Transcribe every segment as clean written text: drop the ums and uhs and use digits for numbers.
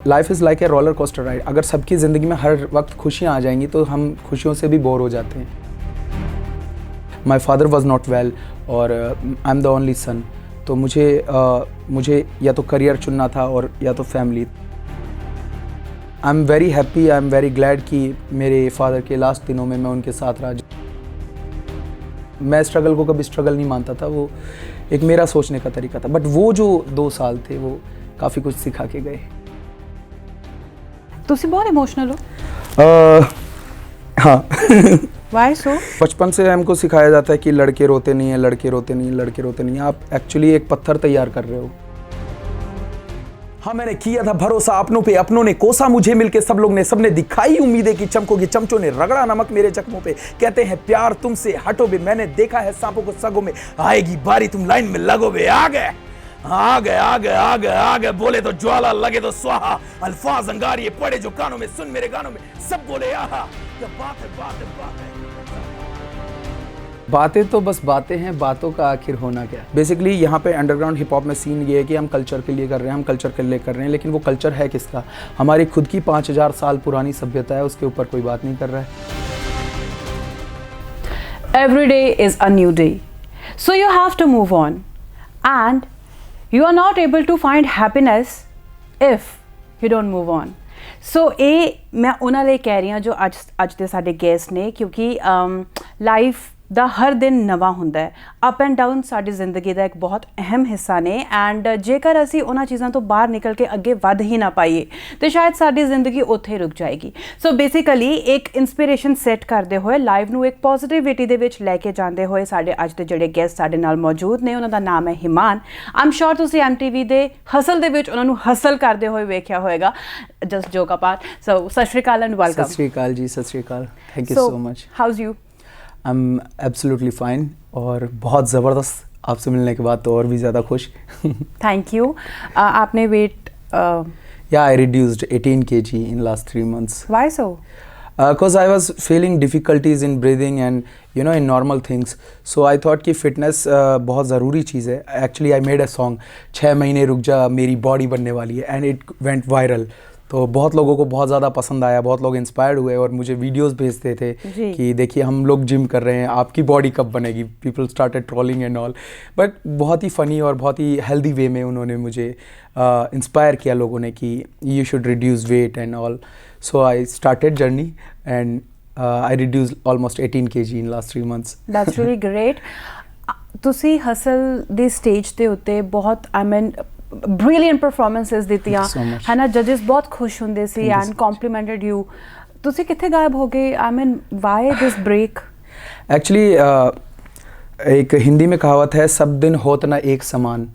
Life is like a roller coaster ride. अगर सबकी ज़िंदगी में हर वक्त खुशियाँ आ जाएंगी तो हम खुशियों से भी बोर हो जाते हैं। My father was not well और I am the only son, तो मुझे या तो करियर चुनना था और या तो family. I am very happy, I am very glad कि मेरे फादर के लास्ट दिनों में मैं उनके साथ रहा। मैं स्ट्रगल को कभी स्ट्रगल नहीं मानता था, वो एक मेरा सोचने का तरीका था। बट वो जो 2 साल थे वो काफ़ी कुछ सिखा के गए। ਤੁਸੀਂ बहुत इमोशनल हो? हाँ। Why so? बचपन से हमको सिखाया जाता है कि लड़के रोते नहीं हैं, लड़के रोते नहीं हैं, लड़के रोते नहीं हैं। आप एक्चुअली एक पत्थर तैयार कर रहे हो। हाँ, मैंने किया था भरोसा अपनों पे, अपनों ने कोसा मुझे मिलके, सबने दिखाई उम्मीदें कि चमकोगी, चमचों ने रगड़ा नमक मेरे जख्मों पे। कहते हैं प्यार तुमसे हटो बे, मैंने देखा है सांपों को सगों में। आएगी बारी तुम लाइन में लगो बे। आ गए बोले तो ज्वाला, लगे तो स्वाहा। अल्फाज अंगारिये पड़े जो कानों में, सुन मेरे गानों में सब बोले आहा। क्या बात है। बातें तो बस बातें हैं, बातों का आखिर होना क्या। बेसिकली यहाँ पे अंडरग्राउंड हिप हॉप में सीन ये है कि हम कल्चर के लिए कर रहे हैं, हम कल्चर के लिए कर रहे हैं, लेकिन वो कल्चर है किसका? हमारी खुद की 5000 साल पुरानी सभ्यता है, उसके ऊपर कोई बात नहीं कर रहा है। Every day is a new day, so you have to move on, and you are not able to find happiness if you don't move on. So ਇਹ ਮੈਂ ਉਹਨਾਂ ਲਈ ਕਹਿ ਰਹੀ ਹਾਂ ਜੋ ਅੱਜ ਦੇ ਸਾਡੇ ਗੈਸਟ ਨੇ, ਕਿਉਂਕਿ ਲਾਈਫ ਦਾ ਹਰ ਦਿਨ ਨਵਾਂ ਹੁੰਦਾ ਹੈ। ਅਪ ਐਂਡ ਡਾਊਨ ਸਾਡੀ ਜ਼ਿੰਦਗੀ ਦਾ ਇੱਕ ਬਹੁਤ ਅਹਿਮ ਹਿੱਸਾ ਨੇ, ਐਂਡ ਜੇਕਰ ਅਸੀਂ ਉਹਨਾਂ ਚੀਜ਼ਾਂ ਤੋਂ ਬਾਹਰ ਨਿਕਲ ਕੇ ਅੱਗੇ ਵੱਧ ਹੀ ਨਾ ਪਾਈਏ ਤੇ ਸ਼ਾਇਦ ਸਾਡੀ ਜ਼ਿੰਦਗੀ ਉੱਥੇ ਰੁਕ ਜਾਏਗੀ। ਸੋ ਬੇਸਿਕਲੀ ਇੱਕ ਇਨਸਪੀਰੇਸ਼ਨ ਸੈੱਟ ਕਰਦੇ ਹੋਏ ਲਾਈਵ ਨੂੰ ਇੱਕ ਪੋਜ਼ਿਟਿਵਿਟੀ ਦੇ ਵਿੱਚ ਲੈ ਕੇ ਜਾਂਦੇ ਹੋਏ ਸਾਡੇ ਅੱਜ ਦੇ ਜਿਹੜੇ ਗੈਸਟ ਸਾਡੇ ਨਾਲ ਮੌਜੂਦ ਨੇ, ਉਹਨਾਂ ਦਾ ਨਾਮ ਹੈ ਹਿਮਾਨ। ਆਮ ਸ਼ੋਰ ਤੁਸੀਂ MTV ਦੇ ਹਸਲ ਦੇ ਵਿੱਚ ਉਹਨਾਂ ਨੂੰ ਹਸਲ ਕਰਦੇ ਹੋਏ ਵੇਖਿਆ ਹੋਏਗਾ। Just ਜੋਕ apart. ਸੋ ਸਤਿ ਸ਼੍ਰੀ ਅਕਾਲ ਐਂਡ ਵੈਲਕਮ। ਸਤਿ ਸ਼੍ਰੀ ਅਕਾਲ ਜੀ, ਸਤਿ ਸ਼੍ਰੀ ਅਕਾਲ। Thank you so much. How's you? I am absolutely fine और बहुत ज़बरदस्त। आपसे मिलने के बाद तो और भी ज़्यादा खुश। Thank you. आपने वेट या आई reduced 18 kg in last 3 months. Why so? Because I was feeling difficulties in breathing and in normal things. So I thought कि fitness बहुत ज़रूरी चीज़ है। Actually I made a song 6 महीने रुक जा मेरी बॉडी बनने वाली है, and it went viral. तो बहुत लोगों को बहुत ज़्यादा पसंद आया, बहुत लोग इंस्पायर्ड हुए और मुझे वीडियोस भेजते थे कि देखिए हम लोग जिम कर रहे हैं, आपकी बॉडी कब बनेगी। People started trolling and all, but बहुत ही फ़नी और बहुत ही हेल्दी वे में उन्होंने मुझे इंस्पायर किया लोगों ने कि you should reduce weight and all. So I started journey and I reduce almost 18 kg in last 3 months. That's really great. ਤੁਸੀਂ ਹਸਲ ਦੇ ਸਟੇਜ ਦੇ ਉੱਤੇ ਬਹੁਤ brilliant performances ਦਿੱਤੀਆਂ ਹੈ ਨਾ, ਜੱਜਸ ਬਹੁਤ ਖੁਸ਼ ਹੁੰਦੇ ਸੀ ਐਂਡ complimented you. ਤੁਸੀਂ ਕਿੱਥੇ ਗਾਇਬ ਹੋ गए? why this break? Actually एक हिंदी में कहावत है, सब दिन होत ना एक समान।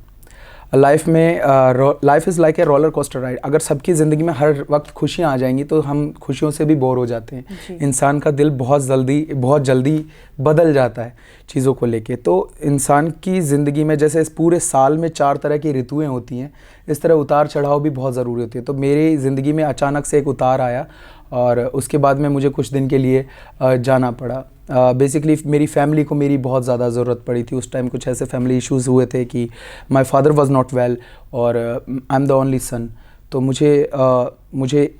लाइफ में life is like a roller coaster ride. अगर सबकी ज़िंदगी में हर वक्त खुशियाँ आ जाएंगी तो हम खुशियों से भी बोर हो जाते हैं। इंसान का दिल बहुत जल्दी बदल जाता है चीज़ों को लेके। तो इंसान की ज़िंदगी में जैसे इस पूरे साल में 4 तरह की ऋतुएं होती हैं, इस तरह उतार चढ़ाव भी बहुत ज़रूरी होती है। तो मेरी ज़िंदगी में अचानक से एक उतार आया और उसके बाद में मुझे कुछ दिन के लिए जाना पड़ा। बेसिकली मेरी फैमिली को मेरी बहुत ज़्यादा ज़रूरत पड़ी थी। उस टाइम कुछ ऐसे फैमिली इश्यूज़ हुए थे कि my father was not well और I am the only son, तो मुझे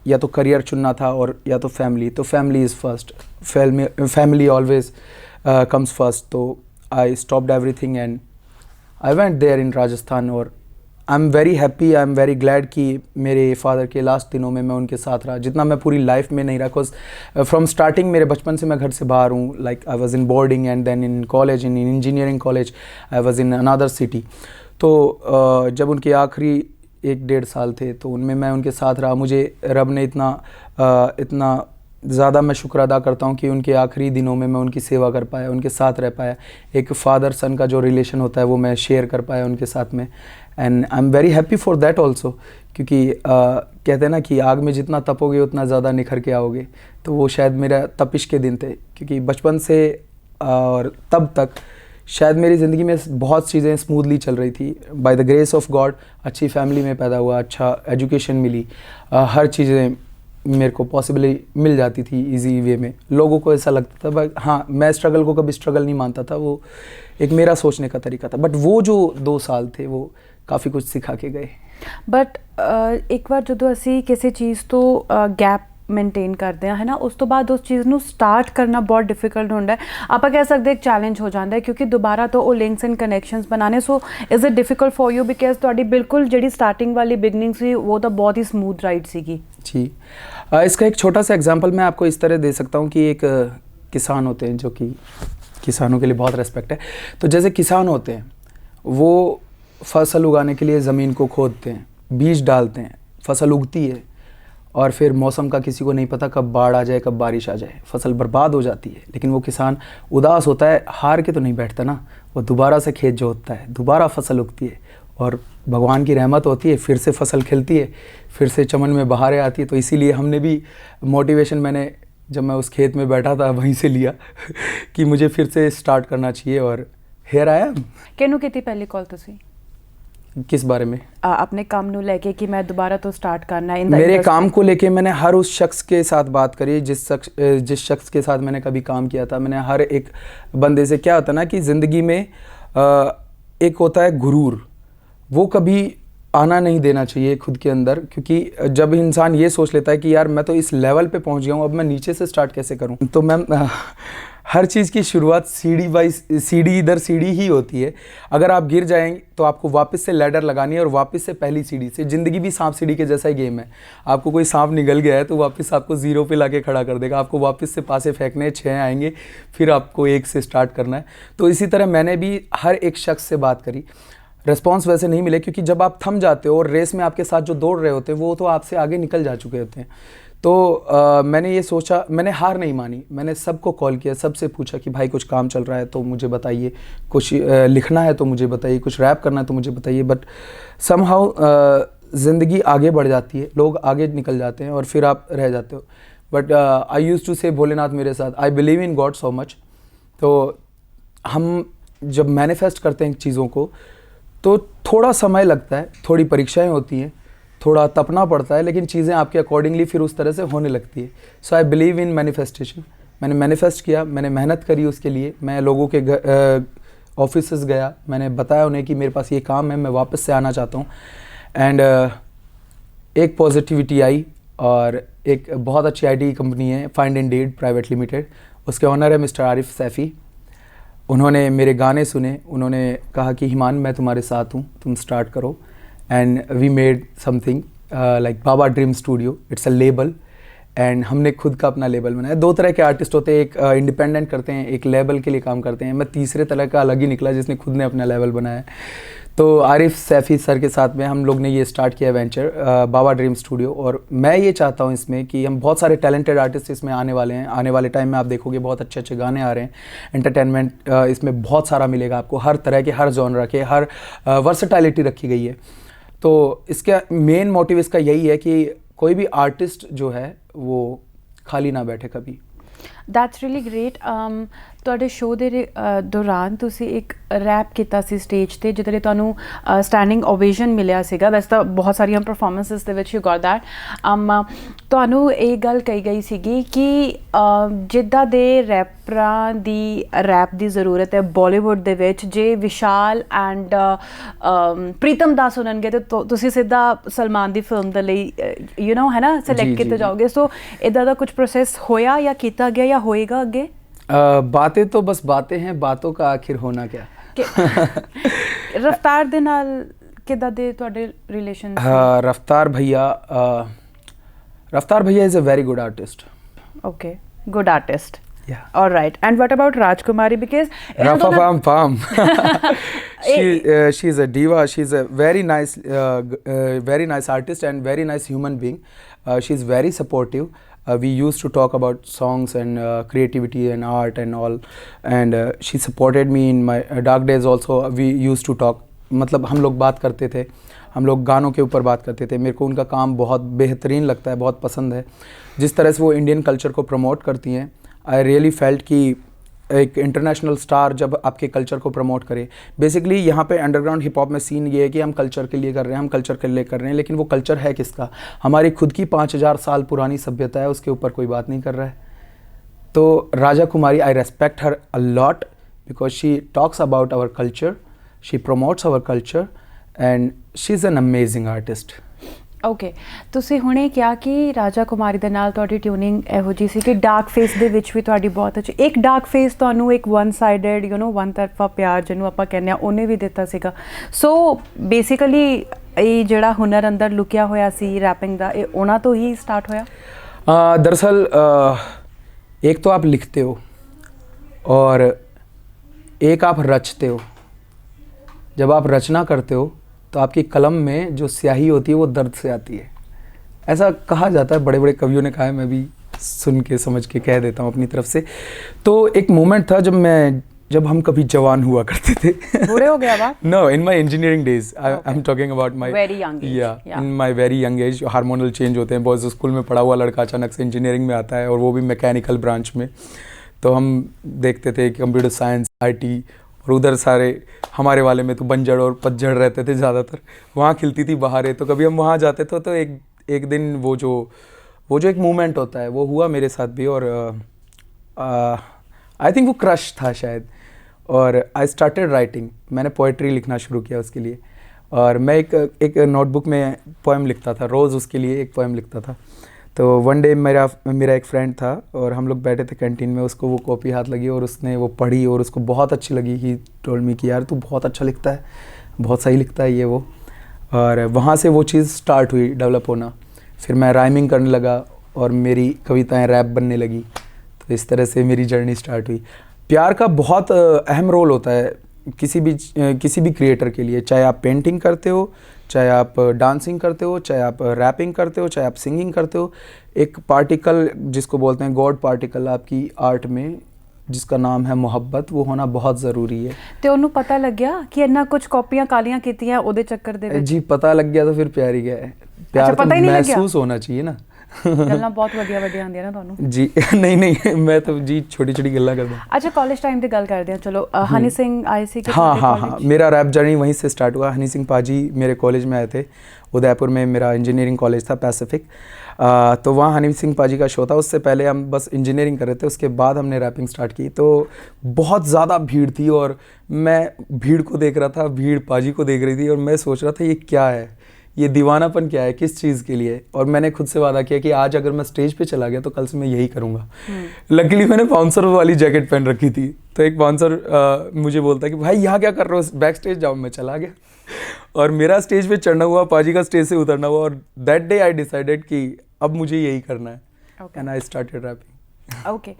या तो करियर चुनना था और या तो फैमिली। तो family is first, family always comes first. तो I stopped everything and I went there in Rajasthan. और I am very happy, I am very glad कि मेरे फादर के लास्ट दिनों में मैं उनके साथ रहा, जितना मैं पूरी लाइफ में नहीं रहा। बिकॉज फ्रॉम स्टार्टिंग मेरे बचपन से मैं घर से बाहर हूँ। Like I was in boarding and then in college, in engineering college I was in another city. तो जब उनके आखिरी 1-1.5 साल थे तो उनमें मैं उनके साथ रहा। मुझे रब ने इतना ज़्यादा मैं शुक्र अदा करता हूँ कि उनके आखिरी दिनों में मैं उनकी सेवा कर पाया, उनके साथ रह पाया। एक फ़ादर सन का जो रिलेशन होता है वो मैं शेयर कर पाया उनके साथ में, and I am very happy for that also. क्योंकि कहते हैं ना कि आग में जितना तपोगे उतना ज़्यादा निखर के आओगे। तो वो शायद मेरा तपिश के दिन थे, क्योंकि बचपन से और तब तक शायद मेरी ज़िंदगी में बहुत चीज़ें स्मूथली चल रही थी। By the grace of God अच्छी फैमिली में पैदा हुआ, अच्छा एजुकेशन मिली, हर चीज़ें मेरे को पॉसिबली मिल जाती थी इजी वे में। लोगों को ऐसा लगता था, बट हाँ, मैं स्ट्रगल को कभी स्ट्रगल नहीं मानता था, वो एक मेरा सोचने का तरीका था। बट वो जो 2 साल थे वो काफ़ी कुछ सिखा के गए। ਬਟ ਇੱਕ ਵਾਰ ਜਦੋਂ ਅਸੀਂ ਕਿਸੇ ਚੀਜ਼ ਤੋਂ ਗੈਪ ਮੇਨਟੇਨ ਕਰਦੇ ਹਾਂ ਹੈ ਨਾ, ਉਸ ਤੋਂ ਬਾਅਦ ਉਸ ਚੀਜ਼ ਨੂੰ ਸਟਾਰਟ ਕਰਨਾ ਬਹੁਤ ਡਿਫਿਕਲਟ ਹੁੰਦਾ ਹੈ। ਆਪਾਂ ਕਹਿ ਸਕਦੇ ਇੱਕ ਚੈਲੰਜ ਹੋ ਜਾਂਦਾ ਹੈ ਕਿਉਂਕਿ ਦੁਬਾਰਾ ਤੋਂ ਉਹ ਲਿੰਕਸ ਐਂਡ ਕਨੈਕਸ਼ਨਸ ਬਣਾਉਣੇ। ਸੋ is it difficult for you because ਤੁਹਾਡੀ ਬਿਲਕੁਲ ਜਿਹੜੀ ਸਟਾर्टिंग वाली बिगनिंग ਸੀ वो तो बहुत ही स्मूथ राइड सीगी। जी इसका एक छोटा सा एग्जांपल मैं आपको इस तरह दे सकता हूँ कि एक किसान होते हैं, जो कि किसानों के लिए बहुत रेस्पेक्ट है। तो जैसे किसान होते हैं, वो फसल उगाने के लिए ज़मीन को खोदते हैं, बीज डालते हैं, फसल उगती है और फिर मौसम का किसी को नहीं पता कब बाढ़ आ जाए, कब बारिश आ जाए, फसल बर्बाद हो जाती है। लेकिन वो किसान उदास होता है, हार के तो नहीं बैठता ना, वो दोबारा से खेत जोतता है, दोबारा फसल उगती है और भगवान की रहमत होती है, फिर से फसल खिलती है, फिर से चमन में बहारें आती है। तो इसीलिए हमने भी मोटिवेशन, मैंने जब मैं उस खेत में बैठा था वहीं से लिया कि मुझे फिर से स्टार्ट करना चाहिए। और हेयर आया ਕਿਹਨੂੰ ਕੀਤੀ ਪਹਿਲੀ ਕਾਲ ਤੁਸੀਂ किस बारे में? अपने काम ਨੂੰ ਲੈ ਕੇ कि मैं दोबारा तो स्टार्ट करना है? मेरे काम को लेके मैंने हर उस शख्स के साथ बात करी जिस शख्स के साथ मैंने कभी काम किया था। मैंने हर एक बंदे से, क्या होता है ना कि ज़िंदगी में एक होता है गुरूर, वो कभी आना नहीं देना चाहिए खुद के अंदर, क्योंकि जब इंसान ये सोच लेता है कि यार मैं तो इस लेवल पे पहुंच गया हूँ, अब मैं नीचे से स्टार्ट कैसे करूँ। तो मैम हर चीज़ की शुरुआत सीढ़ी बाई सीढ़ी, इधर सीढ़ी ही होती है। अगर आप गिर जाएंगे तो आपको वापस से लैडर लगानी है और वापस से पहली सीढ़ी से। ज़िंदगी भी सांप सीढ़ी के जैसा ही गेम है। आपको कोई सांप निगल गया है तो वापस आपको ज़ीरो पे लाके खड़ा कर देगा, आपको वापस से पासे फेंकने 6 आएंगे, फिर आपको 1 से स्टार्ट करना है। तो इसी तरह मैंने भी हर एक शख्स से बात करी। रिस्पॉन्स वैसे नहीं मिले, क्योंकि जब आप थम जाते हो और रेस में आपके साथ जो दौड़ रहे होते हैं वो तो आपसे आगे निकल जा चुके होते हैं। तो मैंने ये सोचा, मैंने हार नहीं मानी, मैंने सबको कॉल किया, सबसे पूछा कि भाई कुछ काम चल रहा है तो मुझे बताइए, कुछ लिखना है तो मुझे बताइए, कुछ रैप करना है तो मुझे बताइए। बट समहाउ ज़िंदगी आगे बढ़ जाती है, लोग आगे निकल जाते हैं और फिर आप रह जाते हो। बट आई यूज़ टू से भोलेनाथ मेरे साथ, I believe in God so much. तो हम जब मैनिफेस्ट करते हैं चीज़ों को तो थोड़ा समय लगता है, थोड़ी परीक्षाएं होती हैं, थोड़ा तपना पड़ता है, लेकिन चीज़ें आपके अकॉर्डिंगली फिर उस तरह से होने लगती है। सो आई बिलीव इन मैनिफेस्टेशन। मैंने मैनिफेस्ट किया, मैंने मेहनत करी उसके लिए। मैं लोगों के ऑफिसेस गया, मैंने बताया उन्हें कि मेरे पास ये काम है, मैं वापस से आना चाहता हूँ। एंड एक पॉजिटिविटी आई और एक बहुत अच्छी IT कंपनी है, फाइंड इंडीड प्राइवेट लिमिटेड, उसके ऑनर है मिस्टर आरिफ सैफ़ी। उन्होंने मेरे गाने सुने, उन्होंने कहा कि हिमान मैं तुम्हारे साथ हूँ, तुम स्टार्ट करो। And we made something like Baba Dream Studio, it's a label. And हमने खुद का अपना लेबल बनाया। 2 तरह के आर्टिस्ट होते हैं, एक इंडिपेंडेंट करते हैं, एक लेबल के लिए काम करते हैं। मैं तीसरे तरह का अलग ही निकला जिसने खुद ने अपना लेबल बनाया। तो आरिफ सैफ़ी सर के साथ में हम लोग ने ये स्टार्ट किया वेंचर बाबा ड्रीम स्टूडियो। और मैं ये चाहता हूँ इसमें कि हम बहुत सारे टैलेंटेड आर्टिस्ट इसमें आने वाले हैं। आने वाले टाइम में आप देखोगे बहुत अच्छे अच्छे गाने आ रहे हैं, एंटरटेनमेंट इसमें बहुत सारा मिलेगा आपको, हर तरह के, हर जॉनर के, हर वर्सेटाइलिटी रखी गई है। तो इसका मेन मोटिव इसका यही है कि कोई भी आर्टिस्ट जो है वो खाली ना बैठे कभी। That's really great. ਤੁਹਾਡੇ ਸ਼ੋਅ ਦੇ ਦੌਰਾਨ ਤੁਸੀਂ ਇੱਕ ਰੈਪ ਕੀਤਾ ਸੀ ਸਟੇਜ ਤੇ, ਜਿਹਦੇ ਲਈ ਤੁਹਾਨੂੰ ਸਟੈਂਡਿੰਗ ਓਵੇਸ਼ਨ ਮਿਲਿਆ ਸੀਗਾ। ਵੈਸੇ ਤਾਂ ਬਹੁਤ ਸਾਰੀਆਂ ਪਰਫਾਰਮੈਂਸਿਸ ਦੇ ਵਿੱਚ ਯੂ ਗॉट दैट। ਤੁਹਾਨੂੰ ਇਹ ਗੱਲ ਕਹੀ ਗਈ ਸੀਗੀ ਕਿ ਜਿੱਦਾਂ ਦੇ ਰੈਪਰਾਂ ਦੀ ਰੈਪ ਦੀ ਜ਼ਰੂਰਤ ਹੈ ਬਾਲੀਵੁੱਡ ਦੇ ਵਿੱਚ, ਜੇ ਵਿਸ਼ਾਲ ਐਂਡ ਪ੍ਰੀਤਮ ਦਾ ਸੁਣਨਗੇ ਤਾਂ ਤੁਸੀਂ ਸਿੱਧਾ ਸਲਮਾਨ ਦੀ ਫਿਲਮ ਦੇ ਲਈ ਯੂ ਨੋ ਹੈ ਨਾ ਸਿਲੈਕਟ ਕੀਤੇ ਜਾਓਗੇ। ਸੋ ਇੱਦਾਂ ਦਾ ਕੁਝ ਪ੍ਰੋਸੈਸ ਹੋਇਆ ਜਾਂ ਕੀਤਾ ਗਿਆ ਜਾਂ ਹੋਏਗਾ ਅੱਗੇ? बातें तो बस बातें हैं, बातों का आखिर होना क्या। रफ्तार दे नाल किदा दे तुहाडे रिलेशन? रफ्तार भैया is a very good artist. Okay, good artist. Yeah. All right. And what about Rajkumari? Because Pam. She's a diva. She's a very nice artist and very nice human being. She's very supportive. We used to talk about songs and creativity and art and all. And she supported me in my dark days also. We used to talk. मतलब हम लोग बात करते थे, हम लोग गानों के ऊपर बात करते थे। मेरे को उनका काम बहुत बेहतरीन लगता है, बहुत पसंद है। जिस तरह से वो इंडियन कल्चर को प्रमोट करती हैं, आई रियली फेल्ट कि एक इंटरनेशनल स्टार जब आपके कल्चर को प्रमोट करे। बेसिकली यहाँ पे अंडरग्राउंड हिप हॉप में सीन ये है कि हम कल्चर के लिए कर रहे हैं, हम कल्चर के लिए कर रहे हैं, लेकिन वो कल्चर है किसका? हमारी खुद की 5000 साल पुरानी सभ्यता है, उसके ऊपर कोई बात नहीं कर रहा है। तो Raja Kumari, I respect her a lot because she talks about our culture, she promotes our culture and she is an amazing artist. Okay, ਤੁਸੀਂ ਹੁਣੇ ਕਿਹਾ ਕਿ ਰਾਜਾ ਕੁਮਾਰੀ ਦੇ ਨਾਲ ਤੁਹਾਡੀ ਟਿਊਨਿੰਗ ਇਹੋ ਜਿਹੀ ਸੀ ਕਿ ਡਾਰਕ ਫੇਸ ਦੇ ਵਿੱਚ ਵੀ ਤੁਹਾਡੀ ਬਹੁਤ ਅੱਛੀ, ਇੱਕ ਡਾਰਕ ਫੇਸ ਤੁਹਾਨੂੰ ਇੱਕ ਵਨ ਸਾਈਡਡ ਵਨ ਤਰਫਾ ਪਿਆਰ ਜਿਹਨੂੰ ਆਪਾਂ ਕਹਿੰਦੇ ਆ ਉਹਨੇ ਵੀ ਦਿੱਤਾ ਸੀਗਾ। ਸੋ ਬੇਸਿਕਲੀ ਇਹ ਜਿਹੜਾ ਹੁਨਰ ਅੰਦਰ ਲੁਕਿਆ ਹੋਇਆ ਸੀ ਰੈਪਿੰਗ ਦਾ, ਇਹ ਉਹਨਾਂ ਤੋਂ ਹੀ ਸਟਾर्ट ਹੋਇਆ? दरअसल एक तो आप लिखते हो और एक आप रचते हो। जब आप रचना करते हो तो आपकी कलम में जो स्याही होती है वो दर्द से आती है, ऐसा कहा जाता है, बड़े बड़े कवियों ने कहा है, मैं भी सुन के समझ के कह देता हूँ अपनी तरफ से। तो एक मोमेंट था जब हम कभी जवान हुआ करते थे। बूढ़े हो गया बात? No, in my engineering days, I am talking about my very young age. या in my very young age hormonal change होते हैं। बॉयज़ स्कूल में पढ़ा हुआ लड़का अचानक से इंजीनियरिंग में आता है, और वो भी मैकेनिकल ब्रांच में। तो हम देखते थे कंप्यूटर साइंस, IT, और उधर सारे हमारे वाले में तो बंजड़ और पतझड़ रहते थे ज़्यादातर, वहाँ खिलती थी बहारें। तो कभी हम वहाँ जाते थे तो एक दिन वो जो एक मोमेंट होता है वो हुआ मेरे साथ भी, और आई थिंक वो क्रश था शायद। और आई स्टार्टेड राइटिंग, मैंने पोइट्री लिखना शुरू किया उसके लिए। और मैं एक नोटबुक में पोएम लिखता था, रोज़ उसके लिए एक पोएम लिखता था। तो वन डे मेरा एक फ्रेंड था और हम लोग बैठे थे कैंटीन में, उसको वो कॉपी हाथ लगी और उसने वो पढ़ी और उसको बहुत अच्छी लगी। ही टोल्ड मी कि यार तू बहुत अच्छा लिखता है, बहुत सही लिखता है ये वो। और वहाँ से वो चीज़ स्टार्ट हुई डेवलप होना। फिर मैं राइमिंग करने लगा और मेरी कविताएं रैप बनने लगी। तो इस तरह से मेरी जर्नी स्टार्ट हुई। प्यार का बहुत अहम रोल होता है किसी भी क्रिएटर के लिए, चाहे आप पेंटिंग करते हो, चाहे आप डांसिंग करते हो, चाहे आप रैपिंग करते हो, चाहे आप सिंगिंग करते हो। एक पार्टिकल जिसको बोलते हैं गॉड पार्टिकल आपकी आर्ट में, जिसका नाम है मोहब्बत, वो होना बहुत ज़रूरी है। ਤੇ ਉਹਨੂੰ ਪਤਾ ਲੱਗਿਆ ਕਿ ਇੰਨਾ ਕੁਝ ਕਾਪੀਆਂ ਕਾਲੀਆਂ ਕੀਤੀਆਂ ਉਹਦੇ ਚੱਕਰ ਦੇ ਵਿੱਚ? जी पता लग गया तो फिर प्यार ही गया है। प्यार तो पता ही नहीं लग गया? महसूस होना चाहिए ना। ਗੱਲਾਂ ਬਹੁਤ ਵੱਡੀਆਂ ਵੱਡੀਆਂ ਹੁੰਦੀਆਂ ਨਾ ਤੁਹਾਨੂੰ। जी नहीं मैं तो जी छोटी छोटी गल्ला करता हूँ। अच्छा, कॉलेज टाइम ਦੀ ਗੱਲ ਕਰਦੇ ਹਾਂ। ਚਲੋ हनी सिंह आए थे? हाँ, मेरा रैप जर्नी वहीं से स्टार्ट हुआ। हनी सिंह पाजी मेरे कॉलेज में आए थे, उदयपुर में मेरा इंजीनियरिंग कॉलेज था पैसिफिक। तो वहाँ हनी सिंह पाजी का शो था। उससे पहले हम बस इंजीनियरिंग कर रहे थे, उसके बाद हमने रैपिंग स्टार्ट की। तो बहुत ज़्यादा भीड़ थी और मैं भीड़ को देख रहा था, भीड़ पाजी को देख रही थी, और मैं सोच रहा था ये क्या है, ये दीवानापन क्या है, किस चीज़ के लिए। और मैंने खुद से वादा किया कि आज अगर मैं स्टेज पे चला गया तो कल से मैं यही करूँगा। लकीली मैंने बाउंसर वाली जैकेट पहन रखी थी, तो एक बाउंसर मुझे बोलता कि भाई यहाँ क्या कर रहे हो, बैक स्टेज जाओ। मैं चला गया और मेरा स्टेज पे चढ़ना हुआ, पाजी का स्टेज से उतरना हुआ, और दैट डे आई डिसाइडेड कि अब मुझे यही करना है। And I started rapping. Okay,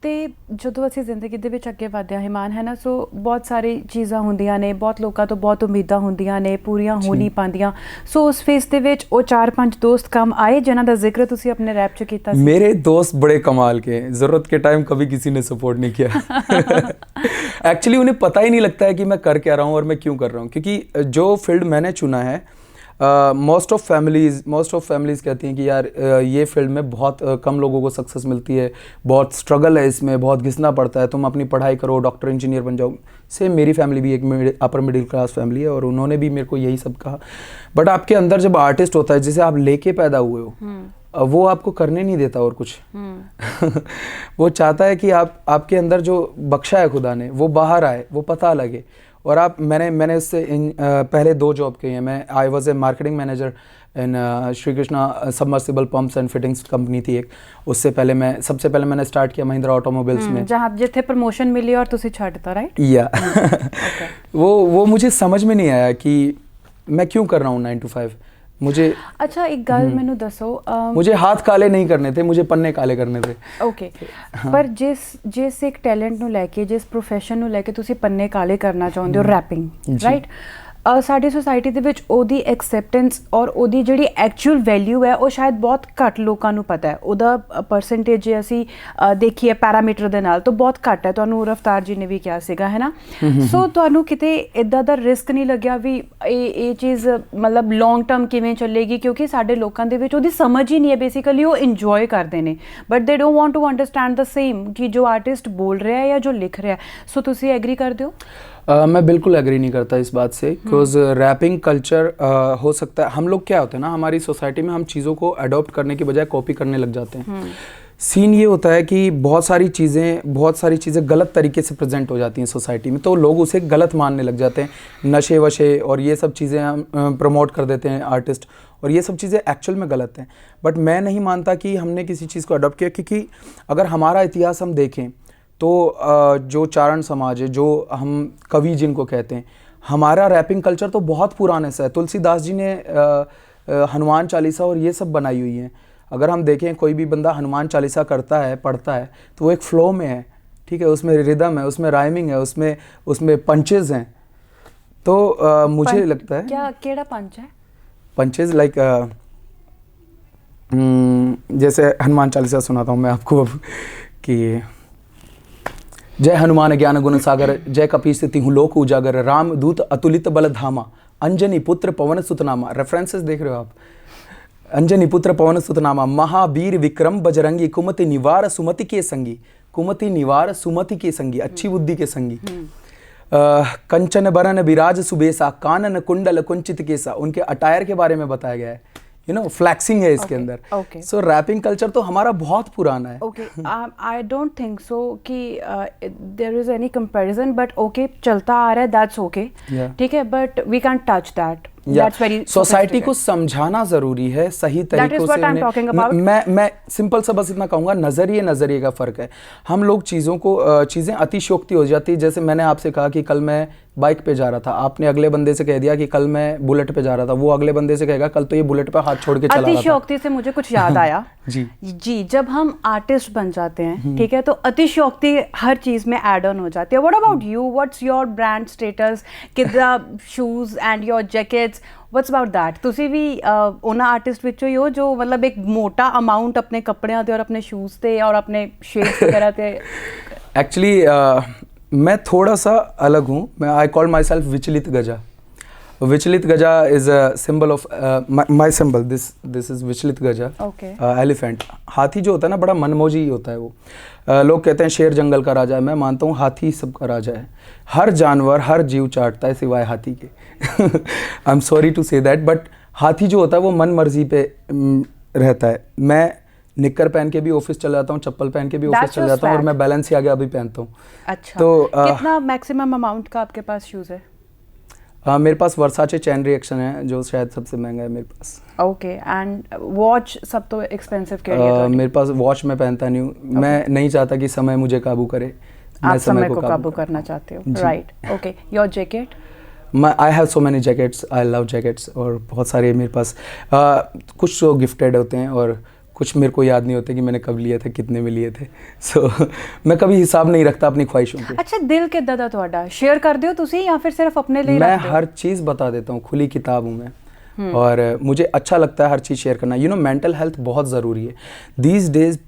ਤੇ ਜਦੋਂ ਅਸੀਂ ਜ਼ਿੰਦਗੀ ਦੇ ਵਿੱਚ ਅੱਗੇ ਵਧਦੇ ਹਾਂ ਹਿਮਾਨ, ਹੈ ਨਾ, ਸੋ ਬਹੁਤ ਸਾਰੀ ਚੀਜ਼ਾਂ ਹੁੰਦੀਆਂ ਨੇ, ਬਹੁਤ ਲੋਕਾਂ ਤੋਂ ਬਹੁਤ ਉਮੀਦਾਂ ਹੁੰਦੀਆਂ ਨੇ, ਪੂਰੀਆਂ ਹੋ ਨਹੀਂ ਪਾਉਂਦੀਆਂ। ਸੋ ਉਸ ਫੇਸ ਦੇ ਵਿੱਚ ਉਹ 4-5 ਦੋਸਤ ਕੰਮ ਆਏ ਜਿਨ੍ਹਾਂ ਦਾ ਜ਼ਿਕਰ ਤੁਸੀਂ ਆਪਣੇ ਰੈਪ 'ਚ ਕੀਤਾ ਸੀ? मेरे दोस्त बड़े कमाल के, ज़रूरत के टाइम कभी किसी ने सपोर्ट नहीं किया। एक्चुअली उन्हें पता ही नहीं लगता है कि मैं कर क्या रहा हूँ और मैं क्यों कर रहा हूँ, क्योंकि जो फील्ड मैंने चुना है, मोस्ट ऑफ फैमिलीज़ कहती हैं कि यार ये फील्ड में बहुत कम लोगों को सक्सेस मिलती है, बहुत स्ट्रगल है इसमें, बहुत घिसना पड़ता है, तुम अपनी पढ़ाई करो, डॉक्टर इंजीनियर बन जाओ। सेम मेरी फैमिली भी एक अपर मिडिल क्लास फैमिली है, और उन्होंने भी मेरे को यही सब कहा। बट आपके अंदर जब आर्टिस्ट होता है, जिसे आप लेके पैदा हुए हो, वो आपको करने नहीं देता और कुछ। वो चाहता है कि आपके अंदर जो बख्शा है खुदा ने वो बाहर आए, वो पता लगे। और मैंने उससे पहले 2 जॉब की हैं। मैं I was a marketing manager in Shri Krishna submersible pumps and fittings company थी एक। उससे पहले सबसे पहले मैंने स्टार्ट किया महिंद्रा ऑटोमोबाइल्स में, जहाँ जिथे प्रमोशन मिली और तुसी छाड़ता, राइट? या वो मुझे समझ में नहीं आया कि मैं क्यों कर रहा हूँ 9 to 5। मुझे अच्छा एक गल मैनू दसो, मुझे हाथ काले नहीं करने थे, मुझे पन्ने काले करने थे। ओके, पर जिस एक टैलेंट ਨੂੰ ਲੈ ਕੇ, ਜਿਸ ਪ੍ਰੋਫੈਸ਼ਨ ਨੂੰ ਲੈ ਕੇ ਤੁਸੀਂ ਪੰਨੇ ਕਾਲੇ ਕਰਨਾ ਚਾਹੁੰਦੇ ਹੋ, ਰੈਪਿੰਗ, ਰਾਈਟ, ਸਾਡੀ ਸੋਸਾਇਟੀ ਦੇ ਵਿੱਚ ਉਹਦੀ ਐਕਸੈਪਟੈਂਸ ਔਰ ਉਹਦੀ ਜਿਹੜੀ ਐਕਚੁਅਲ ਵੈਲਿਊ ਹੈ ਉਹ ਸ਼ਾਇਦ ਬਹੁਤ ਘੱਟ ਲੋਕਾਂ ਨੂੰ ਪਤਾ ਹੈ। ਉਹਦਾ ਪਰਸੈਂਟੇਜ ਜੇ ਅਸੀਂ ਦੇਖੀਏ ਪੈਰਾਮੀਟਰ ਦੇ ਨਾਲ ਤਾਂ ਬਹੁਤ ਘੱਟ ਹੈ। ਤੁਹਾਨੂੰ ਰਫਤਾਰ ਜੀ ਨੇ ਵੀ ਕਿਹਾ ਸੀਗਾ, ਹੈ ਨਾ। ਸੋ ਤੁਹਾਨੂੰ ਕਿਤੇ ਇੱਦਾਂ ਦਾ ਰਿਸਕ ਨਹੀਂ ਲੱਗਿਆ ਵੀ ਇਹ ਚੀਜ਼ ਮਤਲਬ ਲੌਂਗ ਟਰਮ ਕਿਵੇਂ ਚੱਲੇਗੀ, ਕਿਉਂਕਿ ਸਾਡੇ ਲੋਕਾਂ ਦੇ ਵਿੱਚ ਉਹਦੀ ਸਮਝ ਹੀ ਨਹੀਂ ਹੈ। ਬੇਸਿਕਲੀ ਉਹ ਇੰਜੋਏ ਕਰਦੇ ਨੇ, but they don't want to understand the same ਕਿ ਜੋ ਆਰਟਿਸਟ बोल रहा है या जो लिख रहा है। सो तुसी एग्री करते हो? मैं बिल्कुल एग्री नहीं करता इस बात से, बिकॉज रैपिंग कल्चर हो सकता है, हम लोग क्या होते हैं ना, हमारी सोसाइटी में हम चीज़ों को अडॉप्ट करने की बजाय कॉपी करने लग जाते हैं। सीन ये होता है कि बहुत सारी चीज़ें गलत तरीके से प्रेजेंट हो जाती हैं सोसाइटी में, तो लोग उसे गलत मानने लग जाते हैं। नशे वशे और ये सब चीज़ें हम प्रमोट कर देते हैं आर्टिस्ट, और ये सब चीज़ें एक्चुअल में गलत हैं। बट मैं नहीं मानता कि हमने किसी चीज़ को अडॉप्ट किया, क्योंकि अगर हमारा इतिहास हम देखें तो जो चारण समाज है, जो हम कवि जिनको कहते हैं, हमारा रैपिंग कल्चर तो बहुत पुराने से है। तुलसीदास जी ने हनुमान चालीसा और ये सब बनाई हुई हैं। अगर हम देखें कोई भी बंदा हनुमान चालीसा करता है, पढ़ता है, तो वो एक फ्लो में है, ठीक है, उसमें रिदम है, उसमें राइमिंग है, उसमें पंचेज हैं। तो मुझे लगता है क्या केड़ा पंच है? पंचेज लाइक जैसे हनुमान चालीसा सुनाता हूँ मैं आपको अब कि जय हनुमान ज्ञान गुण सागर, जय कपीस तिहु लोक उजागर, राम दूत अतुलित बल धामा, अंजनी पुत्र पवन सुतनामा। रेफरेंसेस देख रहे हो आप? अंजनी पुत्र पवन सुतनामा, महावीर विक्रम बजरंगी, कुमति निवार सुमति के संगी, कुमति निवार सुमति के संगी, अच्छी बुद्धि के संगी। कंचन बरन विराज सुबेसा, कानन कुंडल कुंचित केसा। उनके अटायर के बारे में बताया गया है, फ्लैक्सिंग है इसके अंदर। सो रैपिंग कल्चर तो हमारा बहुत पुराना है। Okay, I don't think so कि there is any comparison, but okay, चलता आ रहा है, दैट्स ओके, ठीक है, but we can touch that. Society को समझाना जरूरी है सही तरीकों से। मैं सिंपल सा बस इतना कहूंगा, नजरिए का फर्क है। हम लोग चीजें अतिशयोक्ति हो जाती है। जैसे मैंने आपसे कहा कि कल मैं बाइक पे जा रहा था, आपने अगले बंदे से कह दिया कि कल मैं बुलेट पे जा रहा था, वो अगले बंदे से कहेगा कल तो ये बुलेट पे हाथ छोड़ के चला रहा था। अतिशयोक्ति से मुझे कुछ याद आया जी, जब हम आर्टिस्ट बन जाते हैं, ठीक है, तो अतिशयोक्ति हर चीज में ऐड ऑन हो जाती है। What about you? What's your brand status? किदा shoes and your jackets, what's about that? ਤੁਸੀਂ ਵੀ ਉਹਨਾਂ ਆਰਟਿਸਟ ਵਿੱਚੋਂ ਹੀ ਹੋ ਜੋ ਮਤਲਬ ਇੱਕ ਮੋਟਾ ਅਮਾਉਂਟ ਆਪਣੇ ਕੱਪੜਿਆਂ ਤੇ ਔਰ ਆਪਣੇ ਸ਼ੂਜ਼ ਤੇ ਔਰ ਆਪਣੇ ਸ਼ੇਡਸ ਵਗੈरह ਤੇ? एक्चुअली मैं थोड़ा सा अलग हूँ। मैं आई कॉल माई सेल्फ विचलित गजा। विचलित गजा is a symbol of my symbol. This is विचलित गजा, एलिफेंट। हाथी जो होता है ना, बड़ा मनमोजी होता है वो। लोग कहते हैं शेर जंगल का राजा है, मैं मानता हूँ हाथी सबका राजा है। हर जानवर हर जीव चाटता है सिवाय हाथी के। I am sorry to say that, but हाथी जो होता है वो मन मर्जी पे रहता है। मैं निक्कर पहन के भी ऑफिस चला जाता हूँ, चप्पल पहन के भी ऑफिस चला जाता हूँ, और मैं बैलेंस ही आगे अभी पहनता हूँ। अच्छा, तो कितना मैक्सिमम अमाउंट का आपके पास शूज है? मेरे पास वर्साचे चैन रिएक्शन है जो शायद सबसे महंगा है मेरे पास। ओके, एंड वॉच सब तो एक्सपेंसिव केड़ी है? मेरे पास वॉच मैं पहनता नहीं हूँ। मैं नहीं चाहता कि समय मुझे काबू करे, आप समय को काबू करना चाहते हो, right? Okay, your jacket? I have so many jackets, I love jackets, और बहुत सारे मेरे पास कुछ तो गिफ्टेड होते हैं और कुछ मेरे को याद नहीं होते कि मैंने कब लिए थे, कितने में लिए थे। सो मैं कभी हिसाब नहीं रखता अपनी ख्वाहिशों के। अच्छा, दिल किद्दां दा तुहाडा? शेयर कर दियो तुसी या फिर सिर्फ अपने लिए? मैं हर चीज़ बता देता हूँ, खुली किताब हूँ मैं, और मुझे अच्छा लगता है हर चीज़ शेयर करना। मेंटल हेल्थ बहुत ज़रूरी है। These days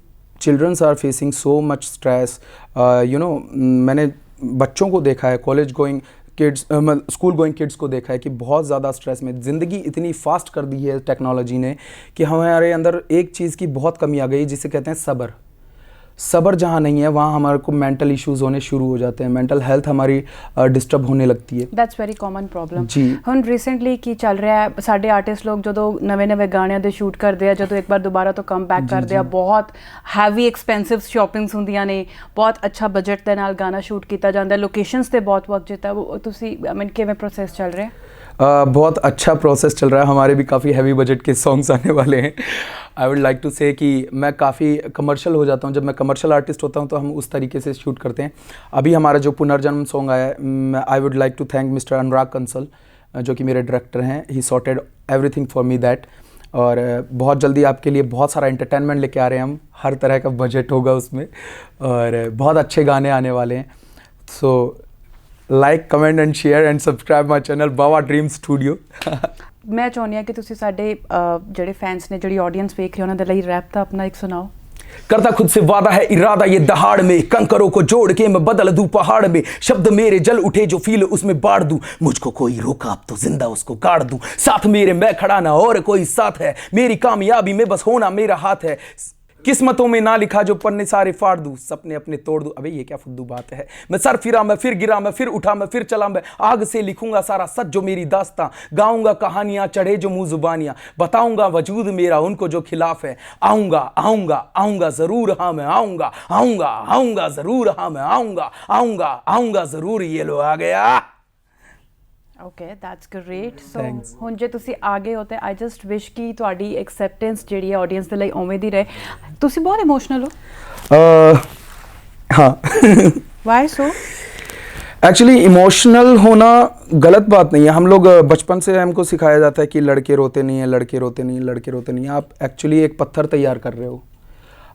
childrens are facing so much stress. मैंने बच्चों को देखा है, college going kids, school going kids को देखा है कि बहुत ज़्यादा स्ट्रेस में। ज़िंदगी इतनी फास्ट कर दी है टेक्नोलॉजी ने कि हमारे अंदर एक चीज़ की बहुत कमी आ गई, जिसे कहते हैं सब्र। सब्र जहाँ नहीं है वहाँ हमारे को मेंटल इश्यूज होने शुरू हो जाते हैं, मेंटल हेल्थ हमारी डिस्टर्ब होने लगती है। दैट्स वेरी कॉमन प्रॉब्लम जी। ਹੁਣ ਰੀਸੈਂਟਲੀ ਕੀ ਚੱਲ ਰਿਹਾ ਹੈ, ਸਾਡੇ ਆਰਟਿਸਟ ਲੋਕ ਜਦੋਂ ਨਵੇਂ ਗਾਣਿਆਂ ਦੇ ਸ਼ੂਟ ਕਰਦੇ ਆ, ਜਦੋਂ ਇੱਕ ਵਾਰ ਦੁਬਾਰਾ ਤੋਂ ਕਮ ਬੈਕ ਕਰਦੇ ਆ, ਬਹੁਤ ਹੈਵੀ ਐਕਸਪੈਂਸਿਵ ਸ਼ਾਪਿੰਗਸ ਹੁੰਦੀਆਂ ਨੇ, ਬਹੁਤ ਅੱਛਾ ਬਜਟ ਦੇ ਨਾਲ ਗਾਣਾ ਸ਼ੂਟ ਕੀਤਾ ਜਾਂਦਾ, ਲੋਕੇਸ਼ਨਸ ਤੇ बहुत वक्त जीता। ਤੁਸੀਂ ਕਿਵੇਂ प्रोसेस चल रहा है? बहुत अच्छा प्रोसेस चल रहा है। हमारे भी काफ़ी हैवी बजट के सॉन्ग्स आने वाले हैं। आई वुड लाइक टू से कि मैं काफ़ी कमर्शियल हो जाता हूँ। जब मैं कमर्शियल आर्टिस्ट होता हूँ तो हम उस तरीके से शूट करते हैं। अभी हमारा जो पुनर्जन्म सॉन्ग आया है, I would like to thank mister Anurag Kansal, जो कि मेरे डायरेक्टर हैं। He sorted everything for me that. और बहुत जल्दी आपके लिए बहुत सारा एंटरटेनमेंट लेके आ रहे हैं हम। हर तरह का बजट होगा उसमें, और बहुत अच्छे गाने आने वाले हैं। So like, comment and share and subscribe my channel Bawa dream studio. मैं चाਹੁੰਦੀ ਹਾਂ ਕਿ ਤੁਸੀਂ ਸਾਡੇ ਜਿਹੜੇ फैंस ने, ਜਿਹੜੀ ऑडियंस देख रही है, ਉਹਨਾਂ ਦੇ ਲਈ रैप ਤਾਂ अपना एक सुनाओ। करता खुद से वादा है इरादा ये दहाड़ में, कंकरों को जोड़ के मैं बदल दूं पहाड़ में, शब्द मेरे जल उठे जो फील उसमें बाढ़ दूं, मुझको कोई रोका अब तो जिंदा उसको काट दूं, साथ मेरे मैं खड़ा ना और कोई साथ है, मेरी कामयाबी में बस होना मेरा हाथ है, किस्मतों में ना लिखा जो पन्ने सारे फाड़ दूं, सपने अपने तोड़ दूं। अबे ये क्या फुद्दू बात है। मैं सर फिरा, मैं फिर गिरा, मैं फिर उठा, मैं फिर चला, मैं आग से लिखूंगा सारा सच जो मेरी दास्तां, गाऊंगा कहानियां चढ़े जो मुंह जुबानियां, बताऊंगा वजूद मेरा उनको जो खिलाफ है। आऊंगा आऊंगा आऊंगा जरूर, हाँ मैं आऊंगा आऊंगा आऊंगा जरूर, हाँ मैं आऊंगा आऊंगा आऊंगा जरूर। ये लो आ गया। Okay that's great. So Thanks. ਹੁਣ ਜੇ ਤੁਸੀਂ ਆਗੇ ਹੋ ਤੇ ਆਈ ਜਸਟ ਵਿਸ਼ ਕਿ ਤੁਹਾਡੀ ਐਕਸੈਪਟੈਂਸ ਜਿਹੜੀ ਹੈ ਆਡੀਅנס ਦੇ ਲਈ ਉਵੇਂ ਦੀ ਰਹੇ। ਤੁਸੀਂ ਬਹੁਤ ਇਮੋਸ਼ਨਲ ਹੋ। हाँ ਵਾਈ ਸੋ? एक्चुअली इमोशनल होना गलत बात नहीं है। हम लोग बचपन से हमको सिखाया जाता है कि लड़के रोते नहीं हैं, लड़के रोते नहीं हैं, लड़के रोते नहीं हैं। आप एक्चुअली एक पत्थर तैयार कर रहे हो।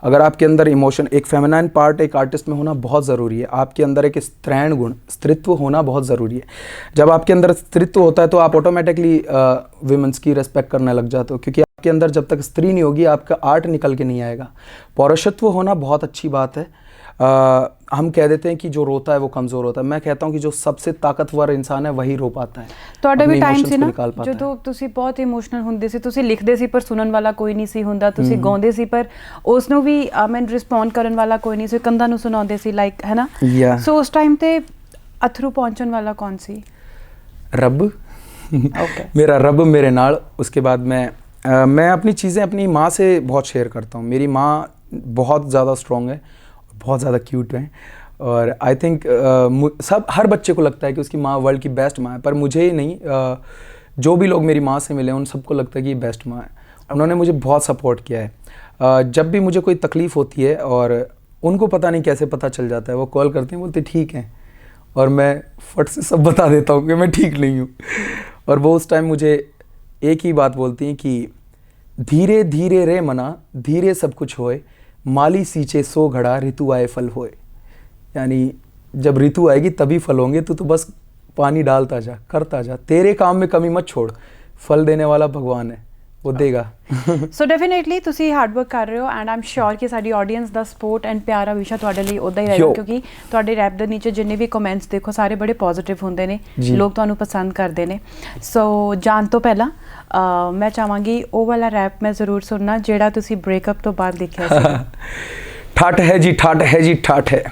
अगर आपके अंदर इमोशन, एक फेमिनाइन पार्ट एक आर्टिस्ट में होना बहुत ज़रूरी है। आपके अंदर एक स्त्रैण गुण, स्त्रीत्व होना बहुत ज़रूरी है। जब आपके अंदर स्त्रीत्व होता है तो आप ऑटोमेटिकली विमेंस की रेस्पेक्ट करने लग जाते हो, क्योंकि आपके अंदर जब तक स्त्री नहीं होगी आपका आर्ट निकल के नहीं आएगा। पौरुषत्व होना बहुत अच्छी बात है। हम कह देते हैं कि जो रोता है वो कमज़ोर होता है। मैं कहता हूँ कि जो सबसे ताकतवर इंसान है वही रो पाता है, ਤੁਹਾਡਾ अपने ਵੀ ਟਾਈਮ emotions ਸੀ को ਨਾ निकाल पाता है। ਜਦੋਂ ਤੁਸੀਂ ਬਹੁਤ ਇਮੋਸ਼ਨਲ ਹੁੰਦੇ ਸੀ, ਤੁਸੀਂ ਲਿਖਦੇ ਸੀ ਪਰ ਸੁਣਨ ਵਾਲਾ ਕੋਈ ਨਹੀਂ ਸੀ ਹੁੰਦਾ, ਤੁਸੀਂ ਗਾਉਂਦੇ ਸੀ ਪਰ ਉਸ ਨੂੰ ਵੀ ਮੈਂ ਰਿਸਪੌਂਡ ਕਰਨ ਵਾਲਾ ਕੋਈ ਨਹੀਂ ਸੀ, ਕੰਧਾਂ ਨੂੰ ਸੁਣਾਉਂਦੇ ਸੀ ਲਾਈਕ, ਹੈ ਨਾ? Yeah. ਸੋ ਉਸ ਟਾਈਮ ਤੇ ਅਥਰੂ ਪਹੁੰਚਣ ਵਾਲਾ ਕੌਣ ਸੀ? रब ओके। मेरा रब मेरे नाल। उसके बाद मैं अपनी चीज़ें अपनी माँ से बहुत शेयर करता हूँ। मेरी माँ बहुत ज़्यादा स्ट्रॉन्ग है, बहुत ज़्यादा क्यूट है, और आई थिंक हर बच्चे को लगता है कि उसकी माँ वर्ल्ड की बेस्ट माँ है, पर मुझे ही नहीं, जो भी लोग मेरी माँ से मिले उन सबको लगता है कि ये बेस्ट माँ है। उन्होंने मुझे बहुत सपोर्ट किया है। जब भी मुझे कोई तकलीफ़ होती है, और उनको पता नहीं कैसे पता चल जाता है, वो कॉल करते हैं, बोलते ठीक है, और मैं फट से सब बता देता हूँ कि मैं ठीक नहीं हूँ। और वो उस टाइम मुझे एक ही बात बोलती हैं कि धीरे धीरे रे मना, धीरे सब कुछ होए, माली सींचे सो घड़ा, ऋतु आए फल होए। यानी जब ऋतु आएगी तभी फल होंगे, तो बस पानी डालता जा, करता जा, तेरे काम में कमी मत छोड़, फल देने वाला भगवान है, वो देगा। ਸੋ ਡੈਫੀਨੇਟਲੀ ਤੁਸੀਂ ਹਾਰਡ ਵਰਕ ਕਰ ਰਹੇ ਹੋ, ਐਂਡ ਆਮ ਸ਼ੋਰ ਕਿ ਸਾਡੀ ਆਡੀਅנס ਦਾ ਸਪੋਰਟ ਐਂਡ ਪਿਆਰ ਹਮੇਸ਼ਾ ਤੁਹਾਡੇ ਲਈ ਉੱਦਾਂ ਹੀ ਰਹੇਗਾ, Yo. ਕਿਉਂਕਿ ਤੁਹਾਡੇ ਰੈਪ ਦੇ ਨੀਚੇ ਜਿੰਨੇ ਵੀ ਕਮੈਂਟਸ ਦੇਖੋ ਸਾਰੇ ਬੜੇ ਪੋਜ਼ਿਟਿਵ ਹੁੰਦੇ ਨੇ, ਜੀ। ਲੋਕ ਤੁਹਾਨੂੰ ਪਸੰਦ ਕਰਦੇ ਨੇ। ਸੋ ਜਾਣ ਤੋਂ ਪਹਿਲਾਂ ਮੈਂ ਚਾਹਾਂਗੀ ਉਹ ਵਾਲਾ ਰੈਪ ਮੈਂ ਜ਼ਰੂਰ ਸੁਣਨਾ ਜਿਹੜਾ ਤੁਸੀਂ ਬ੍ਰੇਕਅਪ ਤੋਂ ਬਾਅਦ ਲਿਖਿਆ ਸੀ। ठाठ है जी, ठाठ है जी, ठाठ है,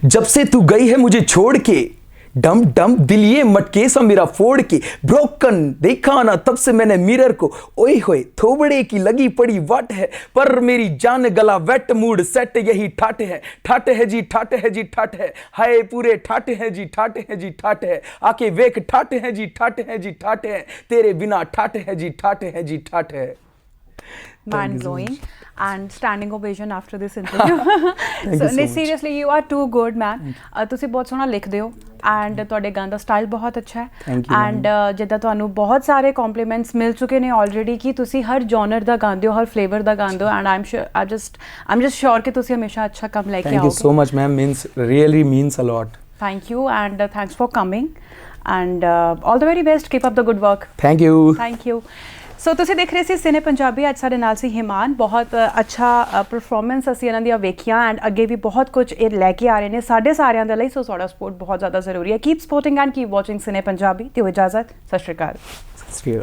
जब से तू गई है मुझे छोड़ के, डम डम दिल ये मटके सा मेरा फोड़ के, ब्रोकन देखा ना तब से मैंने मिरर को, ओए होए थोबड़े की लगी पड़ी वाट है, पर मेरी जान गला वेट, मूड सेट, यही ठाठ है। ठाठ है जी, ठाठ है जी, ठाठ है, हाय पूरे ठाठ है जी, ठाठ है जी, ठाठ है, आके वेख ठाठ है जी, ठाठ है जी, ठाठ है, तेरे बिना ठाठ है जी, ठाठ है जी, ठाठ है। Mind blowing and standing ovation after this interview. you so much. Seriously, you are too good, man. ਤੁਸੀਂ ਬਹੁਤ ਸੋਹਣਾ ਲਿਖਦੇ ਹੋ, ਐਂਡ ਤੁਹਾਡੇ ਗਾਣ ਦਾ ਸਟਾਈਲ ਬਹੁਤ ਅੱਛਾ ਹੈ, Thank you, ਐਂਡ ਜਿੱਦਾਂ ਤੁਹਾਨੂੰ ਬਹੁਤ ਸਾਰੇ ਕੰਪਲੀਮੈਂਟਸ ਮਿਲ ਚੁੱਕੇ ਨੇ ਆਲਰੇਡੀ ਕਿ ਤੁਸੀਂ ਹਰ ਜਨਰ ਦਾ ਗਾਉਂਦੇ ਹੋ, ਹਰ ਫਲੇਵਰ ਦਾ ਗਾਉਂਦੇ ਹੋ, ਐਂਡ ਆਮ ਜਸਟ ਸ਼ੋਰ ਕਿ ਤੁਸੀਂ ਹਮੇਸ਼ਾ ਅੱਛਾ ਕੰਮ ਲੈ ਕੇ Thank you so ਆਓਗੇ। much, ma'am. Really means a lot. Thank you, and thanks for coming, and all the very best. Keep up the good work. Thank you. Thank you. So ਤੁਸੀਂ ਦੇਖ ਰਹੇ ਸੀ ਸਿਨੇ ਪੰਜਾਬੀ, ਅੱਜ ਸਾਡੇ ਨਾਲ ਸੀ ਹਿਮਾਨ। ਬਹੁਤ ਅੱਛਾ performance ਅਸੀਂ ਇਹਨਾਂ ਦੀਆਂ ਵੇਖੀਆਂ, ਐਂਡ ਅੱਗੇ ਵੀ ਬਹੁਤ ਕੁਝ ਇਹ ਲੈ ਕੇ ਆ ਰਹੇ ਨੇ ਸਾਡੇ ਸਾਰਿਆਂ ਦੇ ਲਈ। ਸੋ ਤੁਹਾਡਾ ਸਪੋਰਟ ਬਹੁਤ ਜ਼ਿਆਦਾ ਜ਼ਰੂਰੀ ਹੈ। Keep supporting and keep watching Cine Punjabi. ਦਿਓ ਇਜਾਜ਼ਤ, ਸਤਿ ਸ਼੍ਰੀ ਅਕਾਲ। Sri